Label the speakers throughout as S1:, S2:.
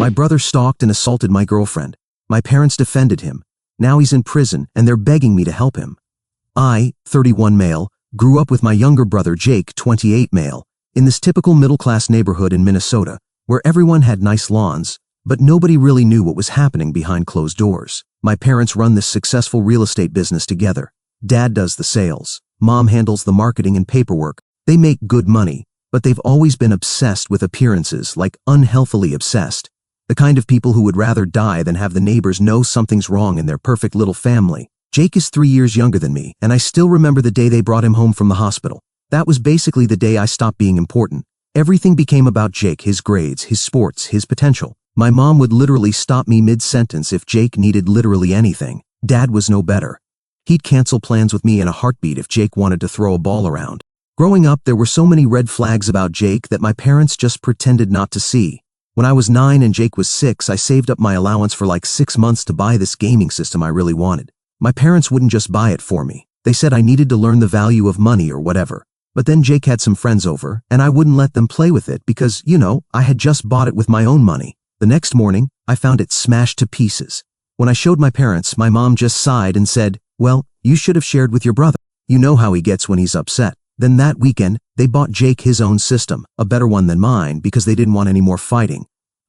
S1: My brother stalked and assaulted my girlfriend. My parents defended him. Now he's in prison and they're begging me to help him. I, 31 male, grew up with my younger brother Jake, 28 male, in this typical middle-class neighborhood in Minnesota, where everyone had nice lawns, but nobody really knew what was happening behind closed doors. My parents run this successful real estate business together. Dad does the sales. Mom handles the marketing and paperwork. They make good money, but they've always been obsessed with appearances, like unhealthily obsessed. The kind of people who would rather die than have the neighbors know something's wrong in their perfect little family. Jake is 3 years younger than me, and I still remember the day they brought him home from the hospital. That was basically the day I stopped being important. Everything became about Jake, his grades, his sports, his potential. My mom would literally stop me mid-sentence if Jake needed literally anything. Dad was no better. He'd cancel plans with me in a heartbeat if Jake wanted to throw a ball around. Growing up, there were so many red flags about Jake that my parents just pretended not to see. When I was 9 and Jake was 6, I saved up my allowance for like 6 months to buy this gaming system I really wanted. My parents wouldn't just buy it for me. They said I needed to learn the value of money or whatever. But then Jake had some friends over, and I wouldn't let them play with it because, I had just bought it with my own money. The next morning, I found it smashed to pieces. When I showed my parents, my mom just sighed and said, "Well, you should have shared with your brother. You know how he gets when he's upset." Then that weekend, they bought Jake his own system, a better one than mine, because they didn't want any more fighting.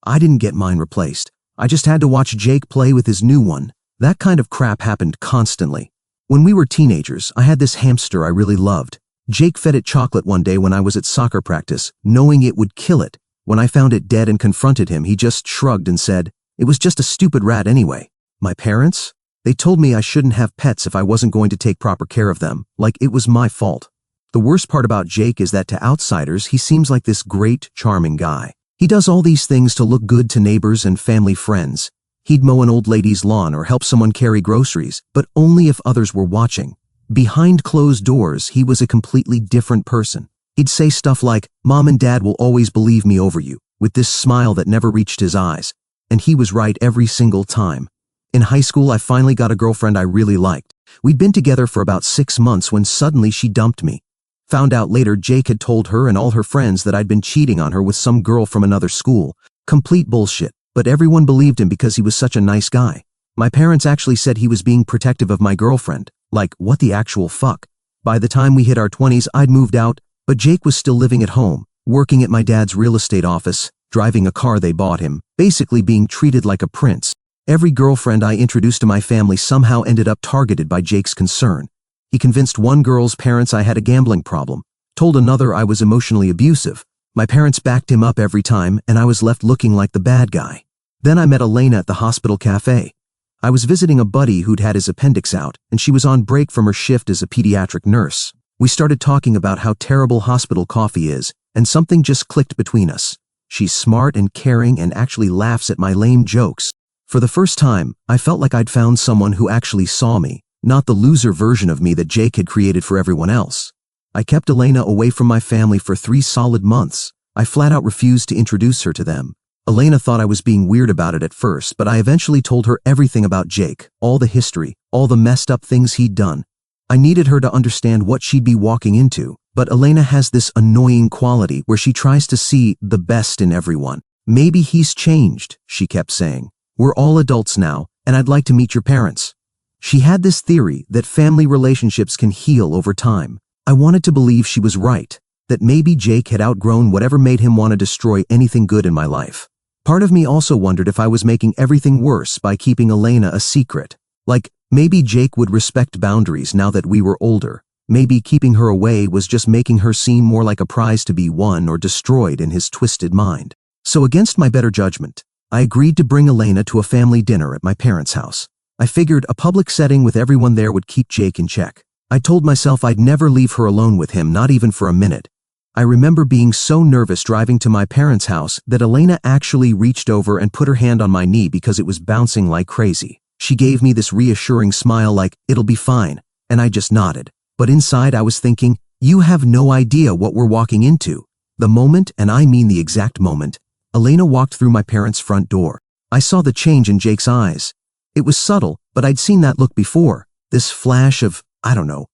S1: I didn't get mine replaced. I just had to watch Jake play with his new one. That kind of crap happened constantly. When we were teenagers, I had this hamster I really loved. Jake fed it chocolate one day when I was at soccer practice, knowing it would kill it. When I found it dead and confronted him, he just shrugged and said, "It was just a stupid rat anyway." My parents? They told me I shouldn't have pets if I wasn't going to take proper care of them, like it was my fault. The worst part about Jake is that to outsiders, he seems like this great, charming guy. He does all these things to look good to neighbors and family friends. He'd mow an old lady's lawn or help someone carry groceries, but only if others were watching. Behind closed doors, he was a completely different person. He'd say stuff like, "Mom and Dad will always believe me over you," with this smile that never reached his eyes. And he was right every single time. In high school, I finally got a girlfriend I really liked. We'd been together for about 6 months when suddenly she dumped me. Found out later Jake had told her and all her friends that I'd been cheating on her with some girl from another school. Complete bullshit, but everyone believed him because he was such a nice guy. My parents actually said he was being protective of my girlfriend. Like, what the actual fuck? By the time we hit our 20s, I'd moved out, but Jake was still living at home, working at my dad's real estate office, driving a car they bought him, basically being treated like a prince. Every girlfriend I introduced to my family somehow ended up targeted by Jake's concern. He convinced one girl's parents I had a gambling problem, told another I was emotionally abusive. My parents backed him up every time, and I was left looking like the bad guy. Then I met Elena at the hospital cafe. I was visiting a buddy who'd had his appendix out, and she was on break from her shift as a pediatric nurse. We started talking about how terrible hospital coffee is, and something just clicked between us. She's smart and caring and actually laughs at my lame jokes. For the first time, I felt like I'd found someone who actually saw me, not the loser version of me that Jake had created for everyone else. I kept Elena away from my family for 3 solid months. I flat out refused to introduce her to them. Elena thought I was being weird about it at first, but I eventually told her everything about Jake, all the history, all the messed up things he'd done. I needed her to understand what she'd be walking into, but Elena has this annoying quality where she tries to see the best in everyone. "Maybe he's changed," she kept saying. "We're all adults now, and I'd like to meet your parents." She had this theory that family relationships can heal over time. I wanted to believe she was right, that maybe Jake had outgrown whatever made him want to destroy anything good in my life. Part of me also wondered if I was making everything worse by keeping Elena a secret. Like, maybe Jake would respect boundaries now that we were older. Maybe keeping her away was just making her seem more like a prize to be won or destroyed in his twisted mind. So against my better judgment, I agreed to bring Elena to a family dinner at my parents' house. I figured a public setting with everyone there would keep Jake in check. I told myself I'd never leave her alone with him, not even for a minute. I remember being so nervous driving to my parents' house that Elena actually reached over and put her hand on my knee because it was bouncing like crazy. She gave me this reassuring smile like, "It'll be fine," and I just nodded. But inside I was thinking, you have no idea what we're walking into. The moment, and I mean the exact moment, Elena walked through my parents' front door. I saw the change in Jake's eyes. It was subtle, but I'd seen that look before. This flash of,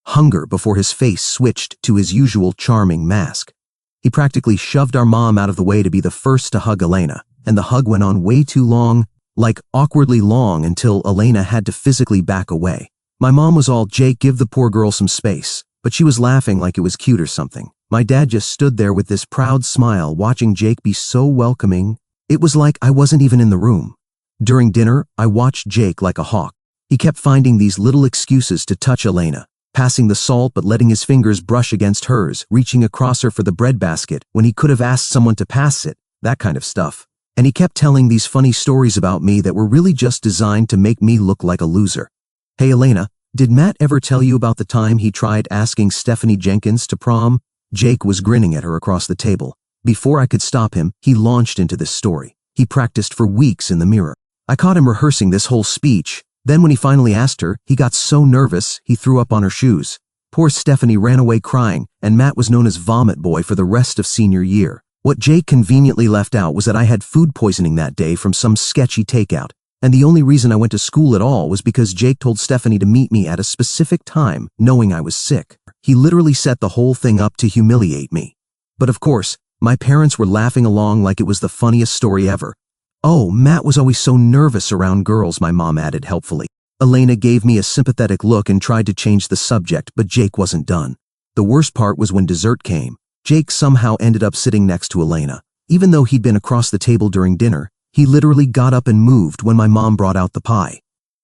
S1: hunger before his face switched to his usual charming mask. He practically shoved our mom out of the way to be the first to hug Elena. and the hug went on way too long, like awkwardly long until Elena had to physically back away. My mom was all, "Jake, give the poor girl some space," but she was laughing like it was cute or something. My dad just stood there with this proud smile watching Jake be so welcoming. It was like I wasn't even in the room. During dinner, I watched Jake like a hawk. He kept finding these little excuses to touch Elena, passing the salt but letting his fingers brush against hers, reaching across her for the breadbasket when he could have asked someone to pass it, that kind of stuff. And he kept telling these funny stories about me that were really just designed to make me look like a loser. "Hey Elena, did Matt ever tell you about the time he tried asking Stephanie Jenkins to prom?" Jake was grinning at her across the table. Before I could stop him, he launched into this story. He practiced for weeks in the mirror. I caught him rehearsing this whole speech. Then when he finally asked her, he got so nervous, he threw up on her shoes. Poor Stephanie ran away crying, and Matt was known as Vomit Boy for the rest of senior year. What Jake conveniently left out was that I had food poisoning that day from some sketchy takeout. And the only reason I went to school at all was because Jake told Stephanie to meet me at a specific time, knowing I was sick. He literally set the whole thing up to humiliate me. But of course, my parents were laughing along like it was the funniest story ever. "Oh, Matt was always so nervous around girls," my mom added helpfully. Elena gave me a sympathetic look and tried to change the subject, but Jake wasn't done. The worst part was when dessert came. Jake somehow ended up sitting next to Elena. Even though he'd been across the table during dinner, he literally got up and moved when my mom brought out the pie.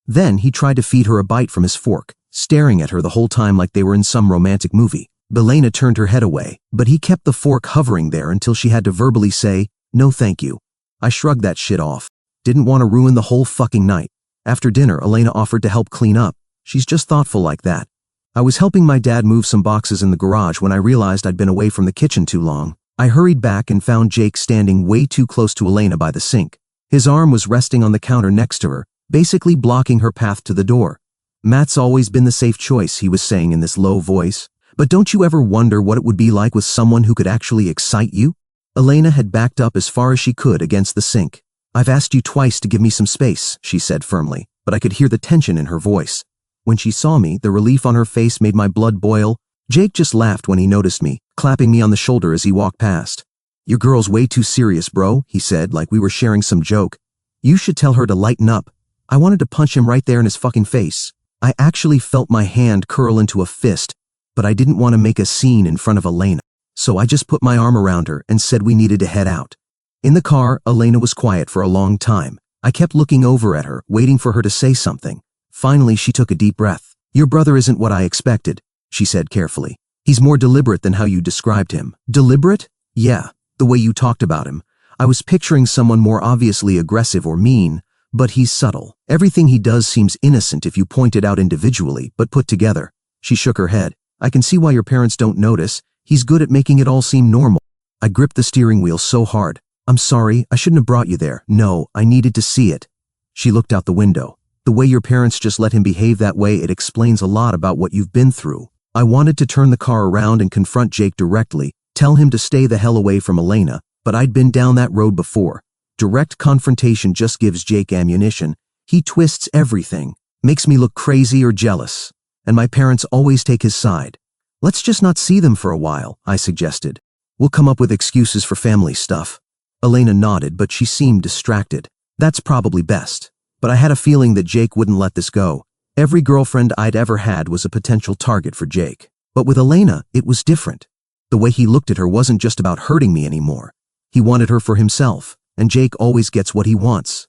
S1: Then he tried to feed her a bite from his fork, staring at her the whole time like they were in some romantic movie. Elena turned her head away, but he kept the fork hovering there until she had to verbally say, "No thank you." I shrugged that shit off. Didn't want to ruin the whole fucking night. After dinner, Elena offered to help clean up. She's just thoughtful like that. I was helping my dad move some boxes in the garage when I realized I'd been away from the kitchen too long. I hurried back and found Jake standing way too close to Elena by the sink. His arm was resting on the counter next to her, basically blocking her path to the door. "Matt's always been the safe choice," he was saying in this low voice. "But don't you ever wonder what it would be like with someone who could actually excite you?" Elena had backed up as far as she could against the sink. "I've asked you twice to give me some space," she said firmly, but I could hear the tension in her voice. When she saw me, the relief on her face made my blood boil. Jake just laughed when he noticed me, clapping me on the shoulder as he walked past. "Your girl's way too serious, bro," he said, like we were sharing some joke. "You should tell her to lighten up." I wanted to punch him right there in his fucking face. I actually felt my hand curl into a fist, but I didn't want to make a scene in front of Elena. So I just put my arm around her and said we needed to head out. In the car, Elena was quiet for a long time. I kept looking over at her, waiting for her to say something. Finally, she took a deep breath. "Your brother isn't what I expected," she said carefully. "He's more deliberate than how you described him." "Deliberate?" "Yeah, the way you talked about him. I was picturing someone more obviously aggressive or mean, but he's subtle. Everything he does seems innocent if you point it out individually, but put together." She shook her head. "I can see why your parents don't notice. He's good at making it all seem normal." I gripped the steering wheel so hard. "I'm sorry, I shouldn't have brought you there. No, I needed to see it." She looked out the window. "The way your parents just let him behave that way, it explains a lot about what you've been through." I wanted to turn the car around and confront Jake directly, tell him to stay the hell away from Elena, but I'd been down that road before. Direct confrontation just gives Jake ammunition. He twists everything, makes me look crazy or jealous, and my parents always take his side. "Let's just not see them for a while," I suggested. "We'll come up with excuses for family stuff." Elena nodded, but she seemed distracted. "That's probably best." But I had a feeling that Jake wouldn't let this go. Every girlfriend I'd ever had was a potential target for Jake. But with Elena, it was different. The way he looked at her wasn't just about hurting me anymore. He wanted her for himself, and Jake always gets what he wants.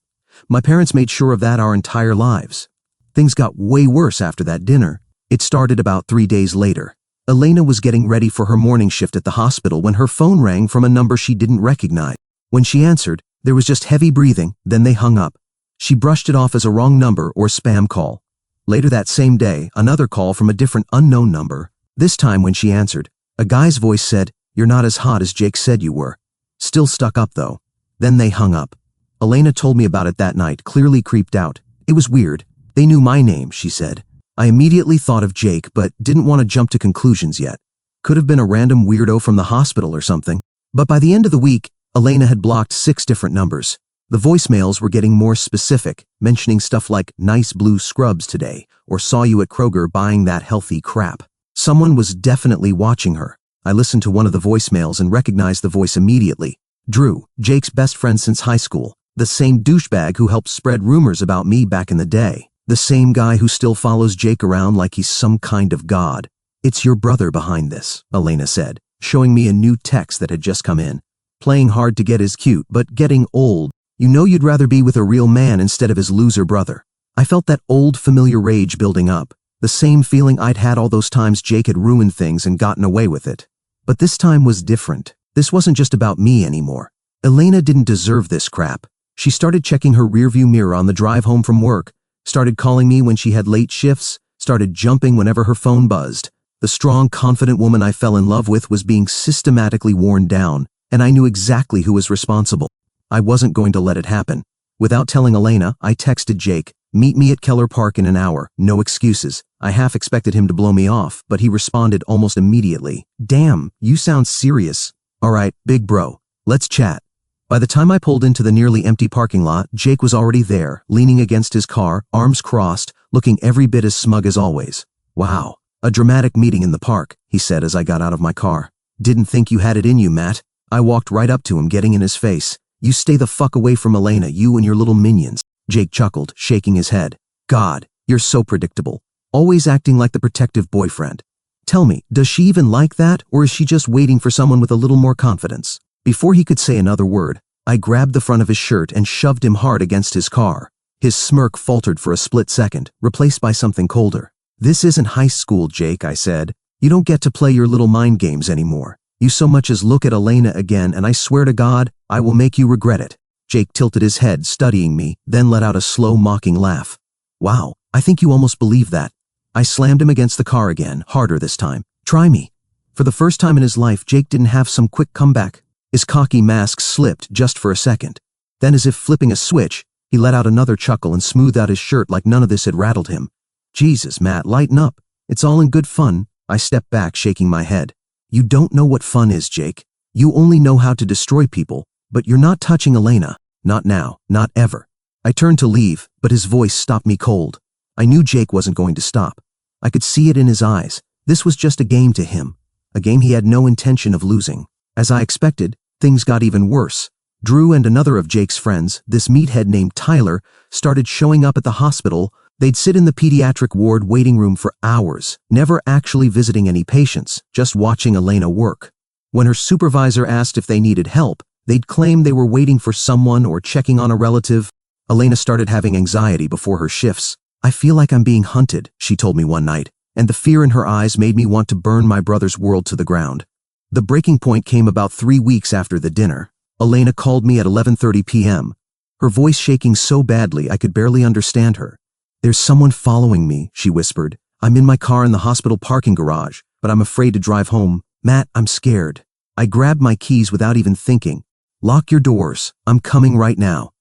S1: My parents made sure of that our entire lives. Things got way worse after that dinner. It started about 3 days later. Elena was getting ready for her morning shift at the hospital when her phone rang from a number she didn't recognize. When she answered, there was just heavy breathing, then they hung up. She brushed it off as a wrong number or spam call. Later that same day, another call from a different unknown number. This time when she answered, a guy's voice said, "You're not as hot as Jake said you were." Still stuck up though. Then they hung up. Elena told me about it that night, clearly creeped out. "It was weird. They knew my name," she said. I immediately thought of Jake, but didn't want to jump to conclusions yet. Could have been a random weirdo from the hospital or something. But by the end of the week, Elena had blocked 6 different numbers. The voicemails were getting more specific, mentioning stuff like "nice blue scrubs today," or "saw you at Kroger buying that healthy crap." Someone was definitely watching her. I listened to one of the voicemails and recognized the voice immediately. Drew, Jake's best friend since high school. The same douchebag who helped spread rumors about me back in the day. The same guy who still follows Jake around like he's some kind of god. It's your brother behind this, Elena said, showing me a new text that had just come in. Playing hard to get is cute, but getting old. You know you'd rather be with a real man instead of his loser brother. I felt that old familiar rage building up. The same feeling I'd had all those times Jake had ruined things and gotten away with it. But this time was different. This wasn't just about me anymore. Elena didn't deserve this crap. She started checking her rearview mirror on the drive home from work, started calling me when she had late shifts, started jumping whenever her phone buzzed. The strong, confident woman I fell in love with was being systematically worn down, and I knew exactly who was responsible. I wasn't going to let it happen. Without telling Elena, I texted Jake, "Meet me at Keller Park in an hour, no excuses." I half expected him to blow me off, but he responded almost immediately. "Damn, you sound serious." "All right, big bro, let's chat." By the time I pulled into the nearly empty parking lot, Jake was already there, leaning against his car, arms crossed, looking every bit as smug as always. "Wow, a dramatic meeting in the park," he said as I got out of my car. "Didn't think you had it in you, Matt." I walked right up to him, getting in his face. "You stay the fuck away from Elena, you and your little minions." Jake chuckled, shaking his head. "God, you're so predictable. Always acting like the protective boyfriend. Tell me, does she even like that, or is she just waiting for someone with a little more confidence?" Before he could say another word, I grabbed the front of his shirt and shoved him hard against his car. His smirk faltered for a split second, replaced by something colder. "This isn't high school, Jake," I said. "You don't get to play your little mind games anymore. You so much as look at Elena again, and I swear to God, I will make you regret it." Jake tilted his head, studying me, then let out a slow, mocking laugh. "Wow, I think you almost believe that." I slammed him against the car again, harder this time. "Try me." For the first time in his life, Jake didn't have some quick comeback. His cocky mask slipped just for a second. Then, as if flipping a switch, he let out another chuckle and smoothed out his shirt like none of this had rattled him. "Jesus, Matt, lighten up. It's all in good fun." I stepped back, shaking my head. "You don't know what fun is, Jake. You only know how to destroy people, but you're not touching Elena. Not now, not ever." I turned to leave, but his voice stopped me cold. I knew Jake wasn't going to stop. I could see it in his eyes. This was just a game to him, a game he had no intention of losing. As I expected, things got even worse. Drew and another of Jake's friends, this meathead named Tyler, started showing up at the hospital. They'd sit in the pediatric ward waiting room for hours, never actually visiting any patients, just watching Elena work. When her supervisor asked if they needed help, they'd claim they were waiting for someone or checking on a relative. Elena started having anxiety before her shifts. "I feel like I'm being hunted," she told me one night, and the fear in her eyes made me want to burn my brother's world to the ground. The breaking point came about 3 weeks after the dinner. Elena called me at 11:30 p.m., her voice shaking so badly I could barely understand her. "There's someone following me," she whispered. "I'm in my car in the hospital parking garage, but I'm afraid to drive home. Matt, I'm scared." I grabbed my keys without even thinking. "Lock your doors. I'm coming right now."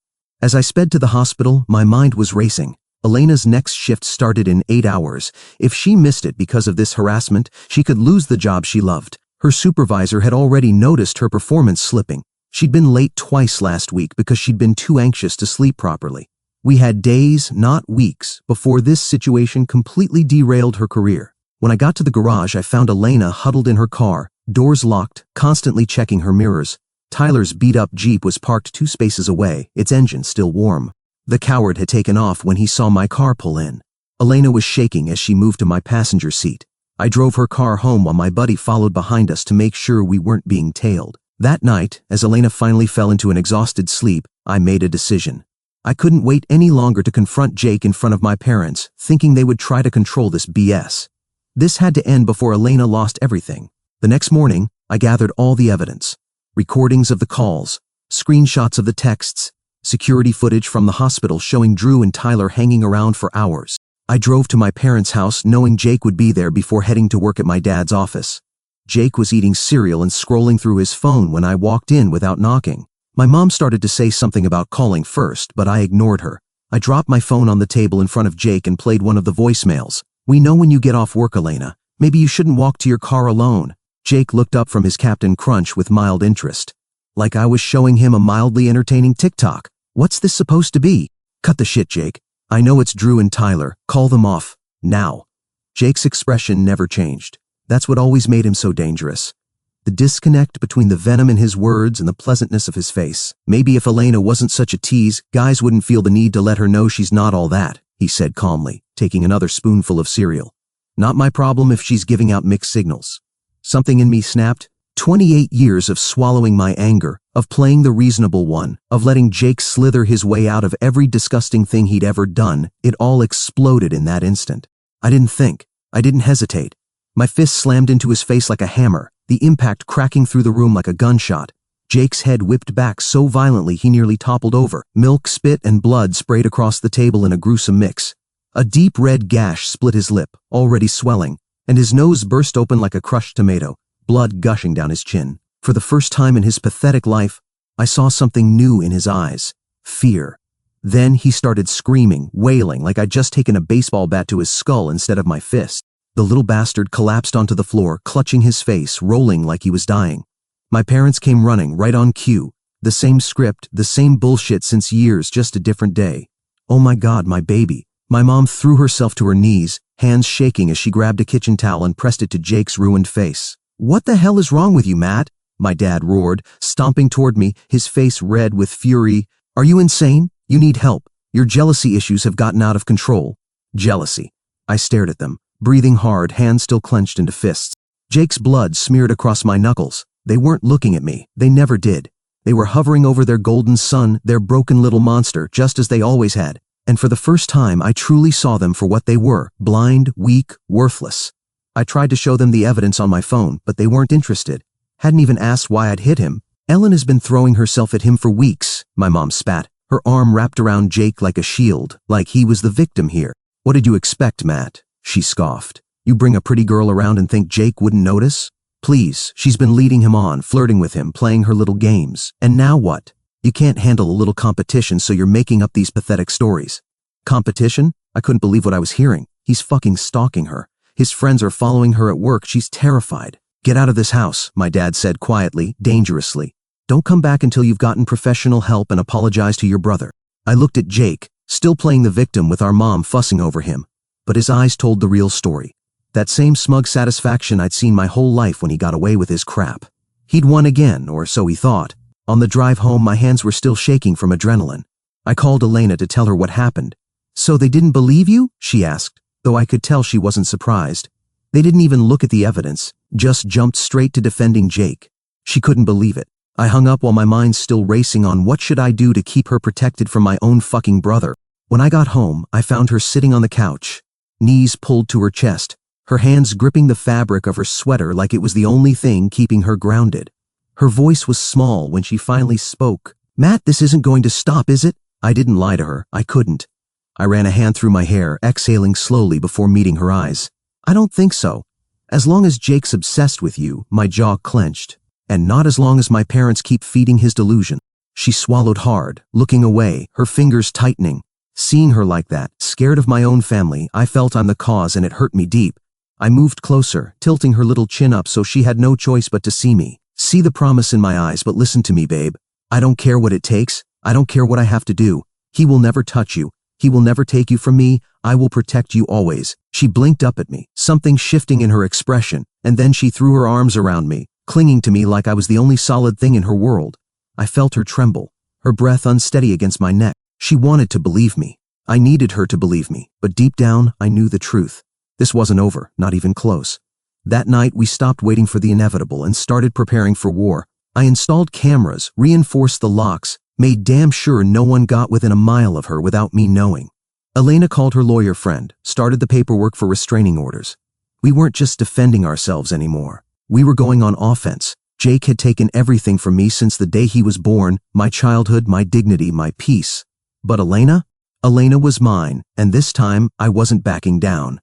S1: As I sped to the hospital, my mind was racing. Elena's next shift started in 8 hours. If she missed it because of this harassment, she could lose the job she loved. Her supervisor had already noticed her performance slipping. She'd been late twice last week because she'd been too anxious to sleep properly. We had days, not weeks, before this situation completely derailed her career. When I got to the garage, I found Elena huddled in her car, doors locked, constantly checking her mirrors. Tyler's beat-up Jeep was parked 2 spaces away, its engine still warm. The coward had taken off when he saw my car pull in. Elena was shaking as she moved to my passenger seat. I drove her car home while my buddy followed behind us to make sure we weren't being tailed. That night, as Elena finally fell into an exhausted sleep, I made a decision. I couldn't wait any longer to confront Jake in front of my parents, thinking they would try to control this BS. This had to end before Elena lost everything. The next morning, I gathered all the evidence. Recordings of the calls, screenshots of the texts, security footage from the hospital showing Drew and Tyler hanging around for hours. I drove to my parents' house knowing Jake would be there before heading to work at my dad's office. Jake was eating cereal and scrolling through his phone when I walked in without knocking. My mom started to say something about calling first, but I ignored her. I dropped my phone on the table in front of Jake and played one of the voicemails. "We know when you get off work, Elena. Maybe you shouldn't walk to your car alone." Jake looked up from his Captain Crunch with mild interest. Like I was showing him a mildly entertaining TikTok. "What's this supposed to be?" "Cut the shit, Jake. I know it's Drew and Tyler. Call them off. Now." Jake's expression never changed. That's what always made him so dangerous. The disconnect between the venom in his words and the pleasantness of his face. Maybe if Elena wasn't such a tease, guys wouldn't feel the need to let her know she's not all that, he said calmly, taking another spoonful of cereal. Not my problem if she's giving out mixed signals. Something in me snapped. 28 years of swallowing my anger, of playing the reasonable one, of letting Jake slither his way out of every disgusting thing he'd ever done, it all exploded in that instant. I didn't think. I didn't hesitate. My fist slammed into his face like a hammer, the impact cracking through the room like a gunshot. Jake's head whipped back so violently he nearly toppled over. Milk, spit, and blood sprayed across the table in a gruesome mix. A deep red gash split his lip, already swelling, and his nose burst open like a crushed tomato, blood gushing down his chin. For the first time in his pathetic life, I saw something new in his eyes. Fear. Then he started screaming, wailing like I'd just taken a baseball bat to his skull instead of my fist. The little bastard collapsed onto the floor, clutching his face, rolling like he was dying. My parents came running, right on cue. The same script, the same bullshit since years, just a different day. Oh my God, my baby. My mom threw herself to her knees, hands shaking as she grabbed a kitchen towel and pressed it to Jake's ruined face. "What the hell is wrong with you, Matt?" my dad roared, stomping toward me, his face red with fury. "Are you insane? You need help. Your jealousy issues have gotten out of control." Jealousy. I stared at them, breathing hard, hands still clenched into fists. Jake's blood smeared across my knuckles. They weren't looking at me. They never did. They were hovering over their golden son, their broken little monster, just as they always had. And for the first time, I truly saw them for what they were, blind, weak, worthless. I tried to show them the evidence on my phone, but they weren't interested. Hadn't even asked why I'd hit him. "Ellen has been throwing herself at him for weeks," my mom spat, her arm wrapped around Jake like a shield, like he was the victim here. "What did you expect, Matt?" she scoffed. "You bring a pretty girl around and think Jake wouldn't notice? Please, she's been leading him on, flirting with him, playing her little games. And now what? You can't handle a little competition, so you're making up these pathetic stories." Competition? I couldn't believe what I was hearing. He's fucking stalking her. His friends are following her at work. She's terrified. "Get out of this house," my dad said quietly, dangerously. "Don't come back until you've gotten professional help and apologized to your brother." I looked at Jake, still playing the victim with our mom fussing over him. But his eyes told the real story. That same smug satisfaction I'd seen my whole life when he got away with his crap. He'd won again, or so he thought. On the drive home, my hands were still shaking from adrenaline. I called Elena to tell her what happened. "So they didn't believe you?" she asked, though I could tell she wasn't surprised. They didn't even look at the evidence, just jumped straight to defending Jake. She couldn't believe it. I hung up while my mind's still racing on what should I do to keep her protected from my own fucking brother. When I got home, I found her sitting on the couch, knees pulled to her chest, her hands gripping the fabric of her sweater like it was the only thing keeping her grounded. Her voice was small when she finally spoke. "Matt, this isn't going to stop, is it?" I didn't lie to her. I couldn't. I ran a hand through my hair, exhaling slowly before meeting her eyes. "I don't think so. As long as Jake's obsessed with you," my jaw clenched. "And not as long as my parents keep feeding his delusion." She swallowed hard, looking away, her fingers tightening. Seeing her like that, scared of my own family, I felt I'm the cause and it hurt me deep. I moved closer, tilting her little chin up so she had no choice but to see me. "See the promise in my eyes, but listen to me, babe. I don't care what it takes. I don't care what I have to do. He will never touch you. He will never take you from me. I will protect you always." She blinked up at me, something shifting in her expression, and then she threw her arms around me, clinging to me like I was the only solid thing in her world. I felt her tremble, her breath unsteady against my neck. She wanted to believe me. I needed her to believe me, but deep down, I knew the truth. This wasn't over, not even close. That night, we stopped waiting for the inevitable and started preparing for war. I installed cameras, reinforced the locks, made damn sure no one got within a mile of her without me knowing. Elena called her lawyer friend, started the paperwork for restraining orders. We weren't just defending ourselves anymore. We were going on offense. Jake had taken everything from me since the day he was born, my childhood, my dignity, my peace. But Elena? Elena was mine, and this time I wasn't backing down.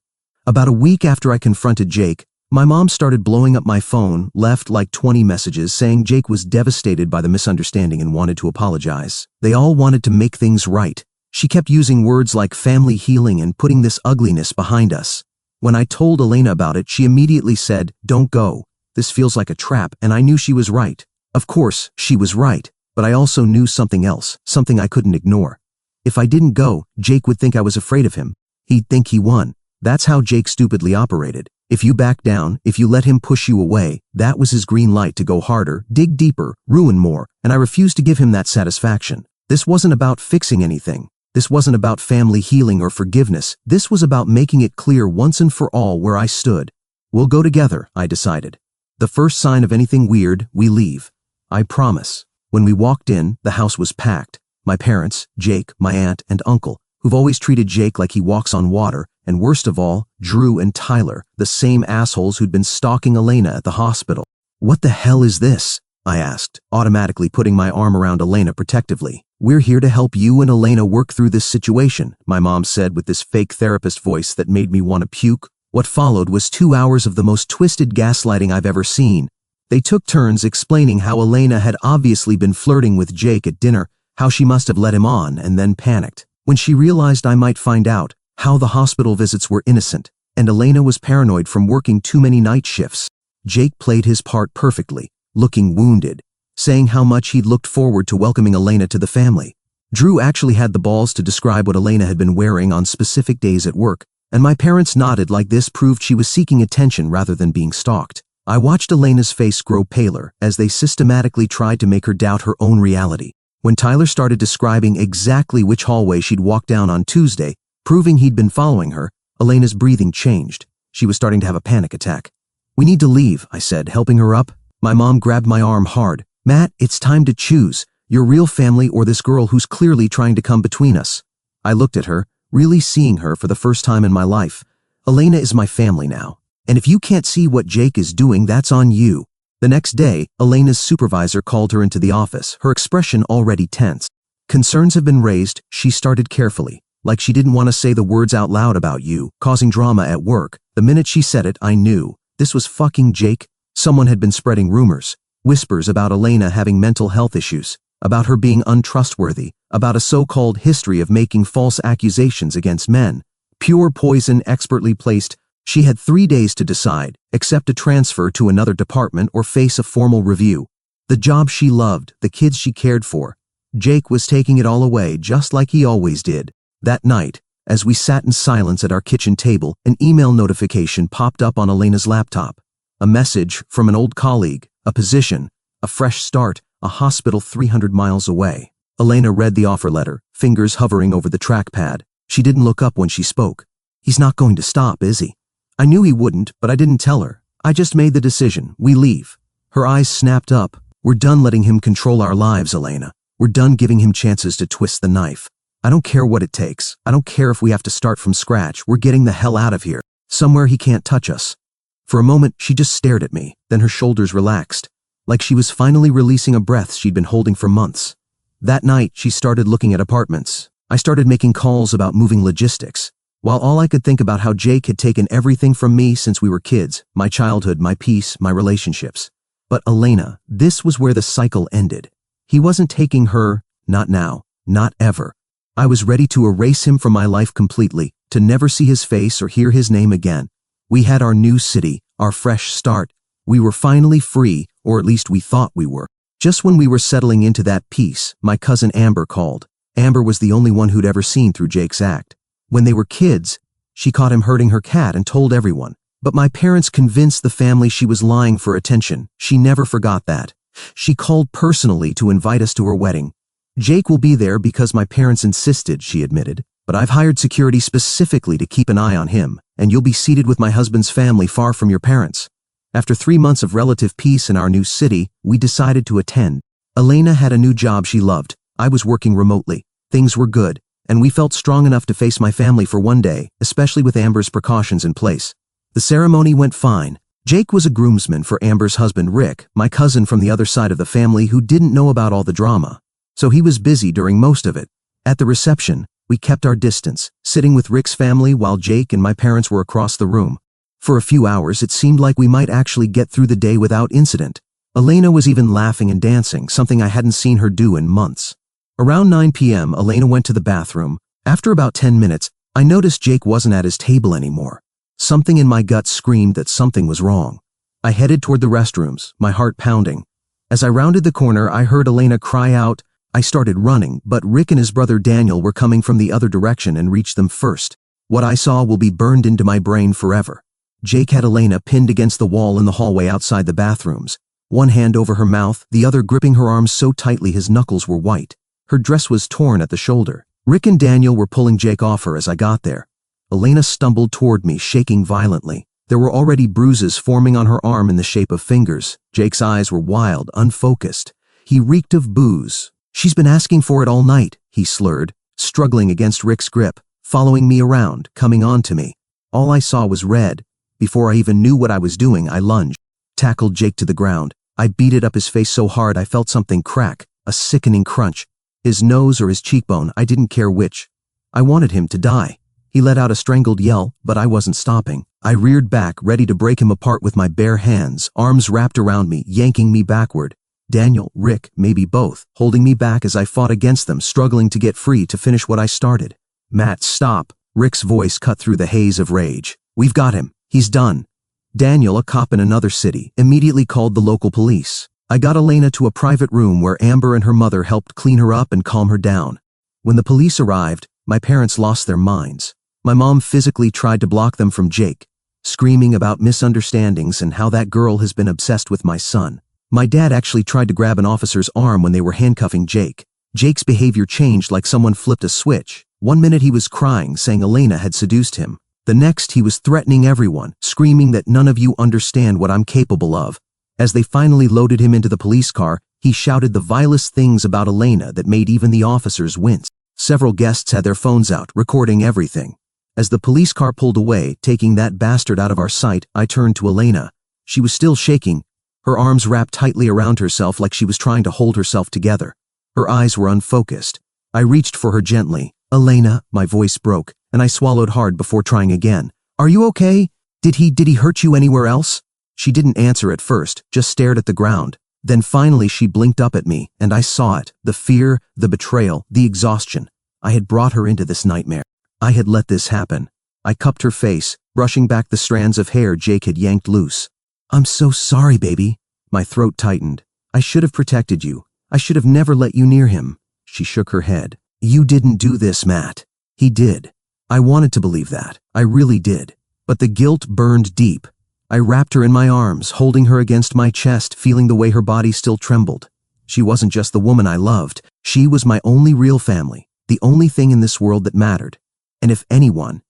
S1: About a week after I confronted Jake, my mom started blowing up my phone, left like 20 messages saying Jake was devastated by the misunderstanding and wanted to apologize. They all wanted to make things right. She kept using words like family healing and putting this ugliness behind us. When I told Elena about it, she immediately said, "Don't go. This feels like a trap," and I knew she was right. Of course, she was right, but I also knew something else, something I couldn't ignore. If I didn't go, Jake would think I was afraid of him. He'd think he won. That's how Jake stupidly operated. If you back down, if you let him push you away, that was his green light to go harder, dig deeper, ruin more, and I refused to give him that satisfaction. This wasn't about fixing anything. This wasn't about family healing or forgiveness. This was about making it clear once and for all where I stood. We'll go together, I decided. The first sign of anything weird, we leave. I promise. When we walked in, the house was packed. My parents, Jake, my aunt, and uncle, who've always treated Jake like he walks on water, and worst of all, Drew and Tyler, the same assholes who'd been stalking Elena at the hospital. What the hell is this? I asked, automatically putting my arm around Elena protectively. We're here to help you and Elena work through this situation, my mom said with this fake therapist voice that made me want to puke. What followed was 2 hours of the most twisted gaslighting I've ever seen. They took turns explaining how Elena had obviously been flirting with Jake at dinner, how she must have led him on and then panicked when she realized I might find out, how the hospital visits were innocent, and Elena was paranoid from working too many night shifts. Jake played his part perfectly, looking wounded, saying how much he'd looked forward to welcoming Elena to the family. Drew actually had the balls to describe what Elena had been wearing on specific days at work, and my parents nodded like this proved she was seeking attention rather than being stalked. I watched Elena's face grow paler as they systematically tried to make her doubt her own reality. When Tyler started describing exactly which hallway she'd walked down on Tuesday, proving he'd been following her, Elena's breathing changed. She was starting to have a panic attack. We need to leave, I said, helping her up. My mom grabbed my arm hard. Matt, it's time to choose. Your real family or this girl who's clearly trying to come between us. I looked at her, really seeing her for the first time in my life. Elena is my family now. And if you can't see what Jake is doing, that's on you. The next day, Elena's supervisor called her into the office, her expression already tense. Concerns have been raised, she started carefully, like she didn't want to say the words out loud about you, causing drama at work. The minute she said it, I knew. This was fucking Jake. Someone had been spreading rumors, whispers about Elena having mental health issues, about her being untrustworthy, about a so-called history of making false accusations against men. Pure poison expertly placed. She had 3 days to decide, accept a transfer to another department or face a formal review. The job she loved, the kids she cared for. Jake was taking it all away just like he always did. That night, as we sat in silence at our kitchen table, an email notification popped up on Elena's laptop. A message from an old colleague, a position, a fresh start, a hospital 300 miles away. Elena read the offer letter, fingers hovering over the trackpad. She didn't look up when she spoke. He's not going to stop, is he? I knew he wouldn't, but I didn't tell her. I just made the decision. We leave. Her eyes snapped up. We're done letting him control our lives, Elena. We're done giving him chances to twist the knife. I don't care what it takes. I don't care if we have to start from scratch. We're getting the hell out of here. Somewhere he can't touch us. For a moment, she just stared at me. Then her shoulders relaxed, like she was finally releasing a breath she'd been holding for months. That night, she started looking at apartments. I started making calls about moving logistics. While all I could think about how Jake had taken everything from me since we were kids, my childhood, my peace, my relationships. But Elena, this was where the cycle ended. He wasn't taking her, not now, not ever. I was ready to erase him from my life completely, to never see his face or hear his name again. We had our new city, our fresh start. We were finally free, or at least we thought we were. Just when we were settling into that peace, my cousin Amber called. Amber was the only one who'd ever seen through Jake's act. When they were kids, she caught him hurting her cat and told everyone. But my parents convinced the family she was lying for attention. She never forgot that. She called personally to invite us to her wedding. Jake will be there because my parents insisted, she admitted. But I've hired security specifically to keep an eye on him, and you'll be seated with my husband's family far from your parents. After 3 months of relative peace in our new city, we decided to attend. Elena had a new job she loved. I was working remotely. Things were good. And we felt strong enough to face my family for one day, especially with Amber's precautions in place. The ceremony went fine. Jake was a groomsman for Amber's husband Rick, my cousin from the other side of the family who didn't know about all the drama. So he was busy during most of it. At the reception, we kept our distance, sitting with Rick's family while Jake and my parents were across the room. For a few hours, it seemed like we might actually get through the day without incident. Elena was even laughing and dancing, something I hadn't seen her do in months. Around 9 p.m., Elena went to the bathroom. After about 10 minutes, I noticed Jake wasn't at his table anymore. Something in my gut screamed that something was wrong. I headed toward the restrooms, my heart pounding. As I rounded the corner, I heard Elena cry out. I started running, but Rick and his brother Daniel were coming from the other direction and reached them first. What I saw will be burned into my brain forever. Jake had Elena pinned against the wall in the hallway outside the bathrooms, one hand over her mouth, the other gripping her arms so tightly his knuckles were white. Her dress was torn at the shoulder. Rick and Daniel were pulling Jake off her as I got there. Elena stumbled toward me, shaking violently. There were already bruises forming on her arm in the shape of fingers. Jake's eyes were wild, unfocused. He reeked of booze. "She's been asking for it all night," he slurred, struggling against Rick's grip, following me around, coming on to me. All I saw was red. Before I even knew what I was doing, I lunged, tackled Jake to the ground. I beat it up his face so hard I felt something crack, a sickening crunch. His nose or his cheekbone, I didn't care which. I wanted him to die. He let out a strangled yell, but I wasn't stopping. I reared back, ready to break him apart with my bare hands, arms wrapped around me, yanking me backward. Daniel, Rick, maybe both, holding me back as I fought against them, struggling to get free to finish what I started. "Matt, stop." Rick's voice cut through the haze of rage. "We've got him. He's done." Daniel, a cop in another city, immediately called the local police. I got Elena to a private room where Amber and her mother helped clean her up and calm her down. When the police arrived, my parents lost their minds. My mom physically tried to block them from Jake, screaming about misunderstandings and how that girl has been obsessed with my son. My dad actually tried to grab an officer's arm when they were handcuffing Jake. Jake's behavior changed like someone flipped a switch. One minute he was crying, saying Elena had seduced him. The next he was threatening everyone, screaming that none of you understand what I'm capable of. As they finally loaded him into the police car, he shouted the vilest things about Elena that made even the officers wince. Several guests had their phones out, recording everything. As the police car pulled away, taking that bastard out of our sight, I turned to Elena. She was still shaking, her arms wrapped tightly around herself like she was trying to hold herself together. Her eyes were unfocused. I reached for her gently. "Elena," my voice broke, and I swallowed hard before trying again. "Are you okay? Did he hurt you anywhere else?" She didn't answer at first, just stared at the ground. Then finally she blinked up at me, and I saw it. The fear, the betrayal, the exhaustion. I had brought her into this nightmare. I had let this happen. I cupped her face, brushing back the strands of hair Jake had yanked loose. "I'm so sorry, baby." My throat tightened. "I should have protected you. I should have never let you near him." She shook her head. "You didn't do this, Matt." "He did." I wanted to believe that. I really did. But the guilt burned deep. I wrapped her in my arms, holding her against my chest, feeling the way her body still trembled. She wasn't just the woman I loved. She was my only real family, the only thing in this world that mattered. And if anyone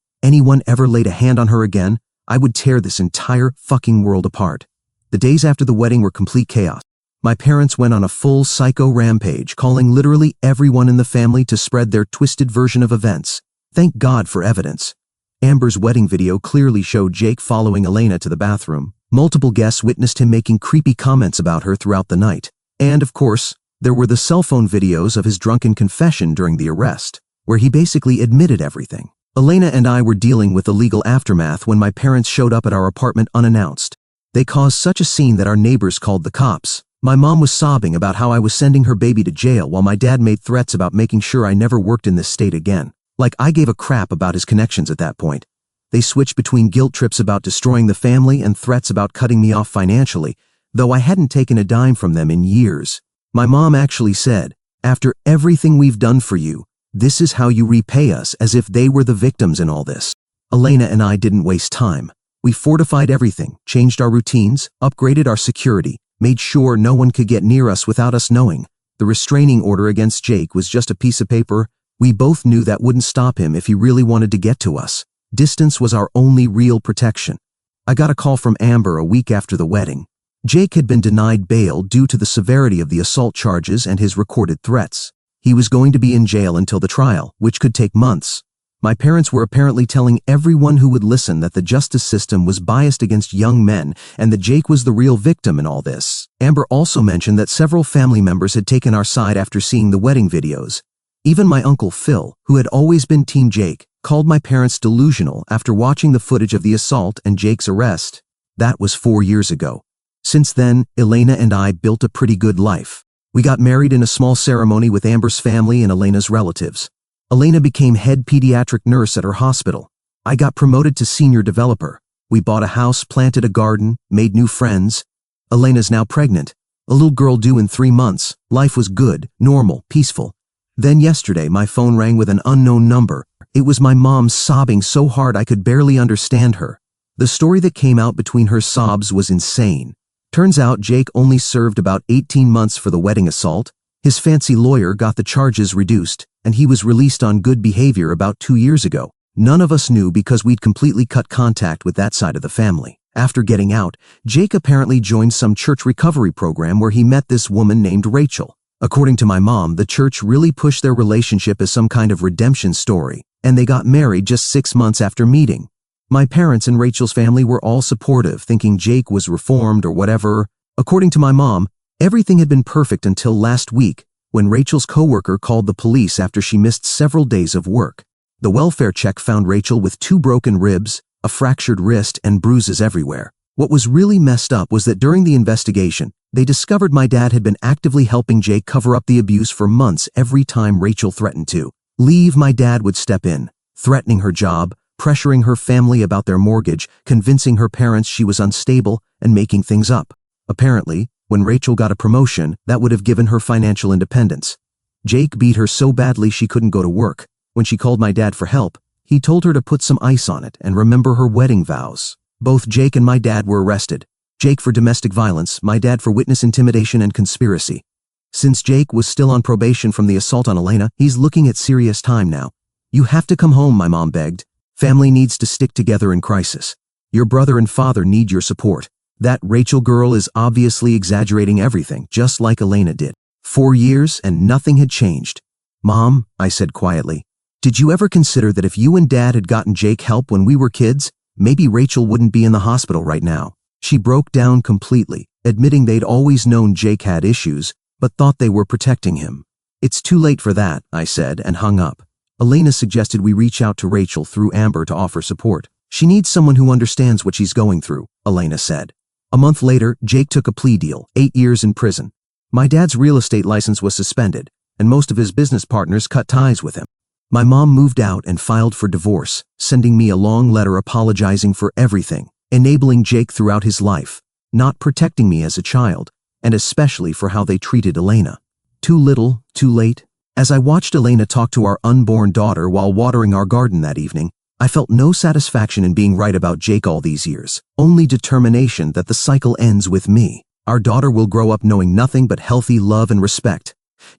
S1: ever laid a hand on her again, I would tear this entire fucking world apart. The days after the wedding were complete chaos. My parents went on a full psycho rampage, calling literally everyone in the family to spread their twisted version of events. Thank God for evidence. Amber's wedding video clearly showed Jake following Elena to the bathroom. Multiple guests witnessed him making creepy comments about her throughout the night. And, of course, there were the cell phone videos of his drunken confession during the arrest, where he basically admitted everything. Elena and I were dealing with the legal aftermath when my parents showed up at our apartment unannounced. They caused such a scene that our neighbors called the cops. My mom was sobbing about how I was sending her baby to jail while my dad made threats about making sure I never worked in this state again. Like I gave a crap about his connections at that point. They switched between guilt trips about destroying the family and threats about cutting me off financially, though I hadn't taken a dime from them in years. My mom actually said, "After everything we've done for you, this is how you repay us," as if they were the victims in all this. Elena and I didn't waste time. We fortified everything, changed our routines, upgraded our security, made sure no one could get near us without us knowing. The restraining order against Jake was just a piece of paper. We both knew that wouldn't stop him if he really wanted to get to us. Distance was our only real protection. I got a call from Amber a week after the wedding. Jake had been denied bail due to the severity of the assault charges and his recorded threats. He was going to be in jail until the trial, which could take months. My parents were apparently telling everyone who would listen that the justice system was biased against young men and that Jake was the real victim in all this. Amber also mentioned that several family members had taken our side after seeing the wedding videos. Even my uncle Phil, who had always been Team Jake, called my parents delusional after watching the footage of the assault and Jake's arrest. That was 4 years ago. Since then, Elena and I built a pretty good life. We got married in a small ceremony with Amber's family and Elena's relatives. Elena became head pediatric nurse at her hospital. I got promoted to senior developer. We bought a house, planted a garden, made new friends. Elena's now pregnant. A little girl due in 3 months. Life was good, normal, peaceful. Then yesterday, my phone rang with an unknown number. It was my mom sobbing so hard I could barely understand her. The story that came out between her sobs was insane. Turns out Jake only served about 18 months for the wedding assault. His fancy lawyer got the charges reduced, and he was released on good behavior about 2 years ago. None of us knew because we'd completely cut contact with that side of the family. After getting out, Jake apparently joined some church recovery program where he met this woman named Rachel. According to my mom, the church really pushed their relationship as some kind of redemption story, and they got married just 6 months after meeting. My parents and Rachel's family were all supportive, thinking Jake was reformed or whatever. According to my mom, everything had been perfect until last week, when Rachel's coworker called the police after she missed several days of work. The welfare check found Rachel with 2 broken ribs, a fractured wrist, and bruises everywhere. What was really messed up was that during the investigation, they discovered my dad had been actively helping Jake cover up the abuse for months. Every time Rachel threatened to leave, my dad would step in, threatening her job, pressuring her family about their mortgage, convincing her parents she was unstable, and making things up. Apparently, when Rachel got a promotion, that would have given her financial independence. Jake beat her so badly she couldn't go to work. When she called my dad for help, he told her to put some ice on it and remember her wedding vows. Both Jake and my dad were arrested. Jake for domestic violence, my dad for witness intimidation and conspiracy. Since Jake was still on probation from the assault on Elena, he's looking at serious time now. You have to come home, my mom begged. Family needs to stick together in crisis. Your brother and father need your support. That Rachel girl is obviously exaggerating everything, just like Elena did. 4 years and nothing had changed. Mom, I said quietly, did you ever consider that if you and Dad had gotten Jake help when we were kids, maybe Rachel wouldn't be in the hospital right now? She broke down completely, admitting they'd always known Jake had issues, but thought they were protecting him. It's too late for that, I said, and hung up. Elena suggested we reach out to Rachel through Amber to offer support. She needs someone who understands what she's going through, Elena said. A month later, Jake took a plea deal, 8 years in prison. My dad's real estate license was suspended, and most of his business partners cut ties with him. My mom moved out and filed for divorce, sending me a long letter apologizing for everything, enabling Jake throughout his life, not protecting me as a child, and especially for how they treated Elena. Too little, too late. As I watched Elena talk to our unborn daughter while watering our garden that evening, I felt no satisfaction in being right about Jake all these years, only determination that the cycle ends with me. Our daughter will grow up knowing nothing but healthy love and respect.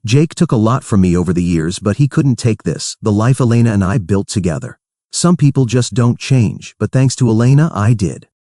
S1: Jake took a lot from me over the years, but he couldn't take this, the life Elena and I built together. Some people just don't change, but thanks to Elena, I did.